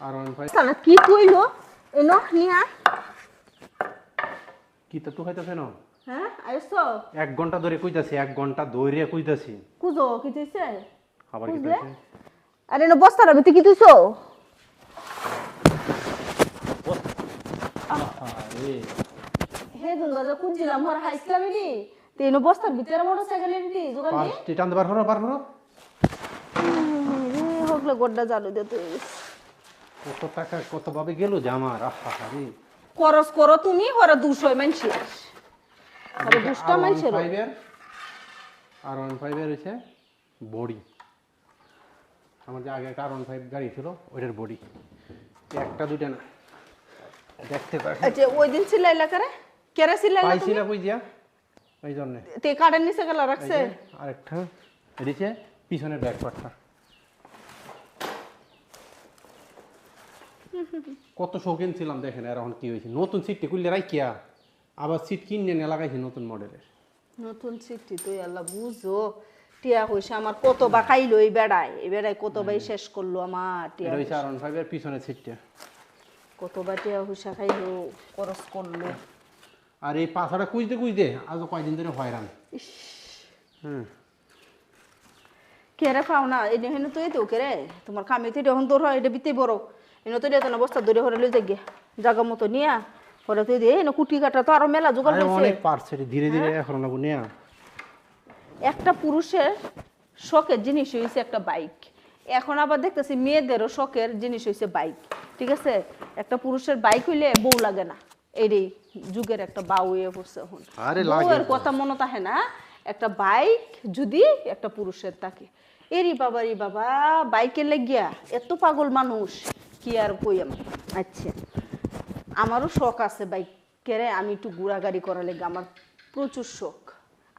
আর one five সালা কি কইলো এনো নিয়া কি তা তো খাইতাছে না হ্যাঁ আইছো 1 ঘন্টা ধরে কইতাছি 1 ঘন্টা ধরে কইতাছি কুজো কি দিছে আবার কি কইছে আরে না বস্তার ভিতরে কি দিছো আরে হে দুঙ্গা কুজিলাম মোর হাইসলামি দি তেনো বস্তার ভিতরে মোটরসাইকেল দি জোগান দি পাঁচটি টানতে পারবো হগলে গড্ডা জালু দে তুই কত টাকা কত ভাবে গেল যে আমার আরে খরচ করো তুমি ওরা 200 মানছি আরে 200 মানছি আর ওয়ান ফাইভের হইছে বডি আমার যে আগে কারণ 5 গাড়ি ছিল ওইটার বডি একটা দুইটা না দেখতে পারে আচ্ছা ওই দিন সিলাইলা করে কেরে সিলাইলা তুমি পাইছিলা কই দিয়া এই জন্য তে কার্ডের নিচে গেল রাখছে আরেকটা এদিকে পিছনের ব্যাক পার্টটা কত শৌখিন ছিলাম দেখেন আর এখন কি হয়েছে নতুন সিটটি খুললে রাখিয়া আবার সিট কিনে নিয়ে লাগাইছি নতুন মডেলের নতুন সিটটি তুই আল্লাহ বুঝো টিয়া হইছে আমার কত বা খাইলো এই বেড়ায় কত বাই শেষ করলো আমার টিয়া এটা হইছে আর 15 এর পিছনের সিটটা কত বা টিয়া হইসা খাইলো খরচ করলো আর এই পাছাটা কুইতে আজ কয়দিন ধরে হয়রান হুম কেরে পাও না এই হেন তুই তো কেরে তোমার কামে তুই যখন তোর হয় এটা বিতে বড় এনে তুই এটা না বস্তা ধরে হরে লই যাগে জায়গা মতো নিয়া পরে তুই দে এনে কুটি কাটা তো আরো মেলা জোগাড় আরে হইছে অনেক পারছে ধীরে ধীরে এখন লাগু নিয়া একটা পুরুষের শখের জিনিস হইছে একটা বাইক এখন আবার দেখতেছি মেয়েদেরও শখের জিনিস হইছে বাইক ঠিক আছে একটা পুরুষের বাইক হইলে বউ লাগে না এইটাই যুগের একটা বাউ হয়ে পড়ছে এখন আরে লাগে বউয়ের কথা মনে থাকে না একটা বাইক যদি একটা পুরুষের থাকে রে বাবা বাইকে লেগিয়া এত পাগল মানুষ কি আর কই আমি আচ্ছা আমারও শখ আছে বাইকের আমি একটু ঘোরাগাড়ি করা লেগে আমার প্রচুর শখ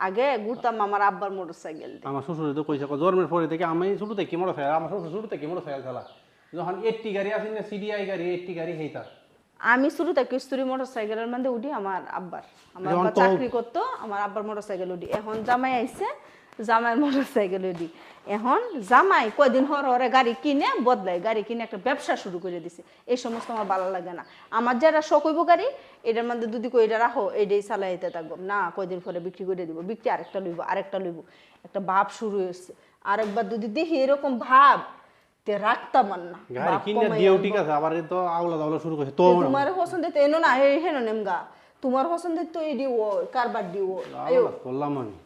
আগে ঘুরতাম আমার আব্বার মোটরসাইকেল দিয়ে আমার শ্বশুর তো কইছে জন্মের পরে থেকে আমি ছোট থেকে মোটরসাইকেল আমার শ্বশুর ছোট থেকে মোটরসাইকেল চালা যখন 80 গাড়ি আসেন না সিডিআই গাড়ি 80 গাড়ি হেইতা আমি শুরু থেকে স্ত্রী মোটরসাইকেলের মধ্যে উঠি আমার আব্বা চাকরি করতো আমার আব্বার মোটরসাইকেল উঠি এখন জামাই আইছে জামাইয়ের মোটরসাইকেল উঠি এখন জামাই কয়দিন হরে গাড়ি কিনে বদলায় গাড়ি কিনে একটা ব্যবসা শুরু করে দিছে এই সমস্ত আমার ভালো লাগে না আমার যারা শখ হইব গাড়ি এটার মধ্যে দুদি কই এটা রাখো এটাই চালাইতে থাকবো না কয়দিন পরে বিক্রি করে দিব বিক্রি আরেকটা লইব একটা ভাব শুরু হয়েছে আরেকবার দুদি দেখি এরকম ভাব তে রাখতাম না গাড়ি কিনে দিও ঠিক আছে আবার তো আওলা দাওলা শুরু করছে তো তোমার পছন্দ তো এনো না হেন নেমগা তোমার পছন্দের তো এডি ও কারবার দিও আয়ো বললাম আমি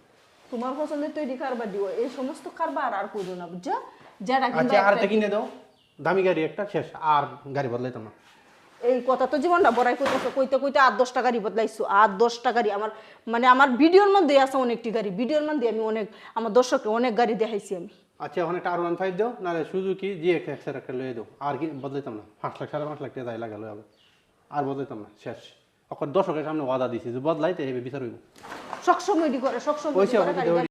তোমার পছন্দের তো এডি কারবার দিও এই সমস্ত কারবার আর কইরো না বুঝছো যেটা আচ্ছা আর তে কিনে দাও দামি গাড়ি একটা শেষ আর গাড়ি বদলাইতাম না এই কথা তো জীবনটা বড়াই করতেছো কইতে আর 10 টাকা গাড়ি বদলাইছো আর 10 টাকা গাড়ি আমার মানে আমার ভিডিওর মধ্যে আছে অনেকটি গাড়ি ভিডিওর মধ্যে আমি অনেক আমার দর্শককে অনেক গাড়ি দেখাইছি আমি আচ্ছা ওখানে একটা R15 দাও নালে সুজুকি GX একটা লয়ে দাও আর কি বদলাইতাম না 5 লাখ 5.5 লাখ টাকা লাগা লয়ে আর বদলাইতাম না শেষ এখন দর্শকের সামনে ওয়াদা দিছি যে বদলাইতে এই বিচার হইব সবসময় করে সবসময়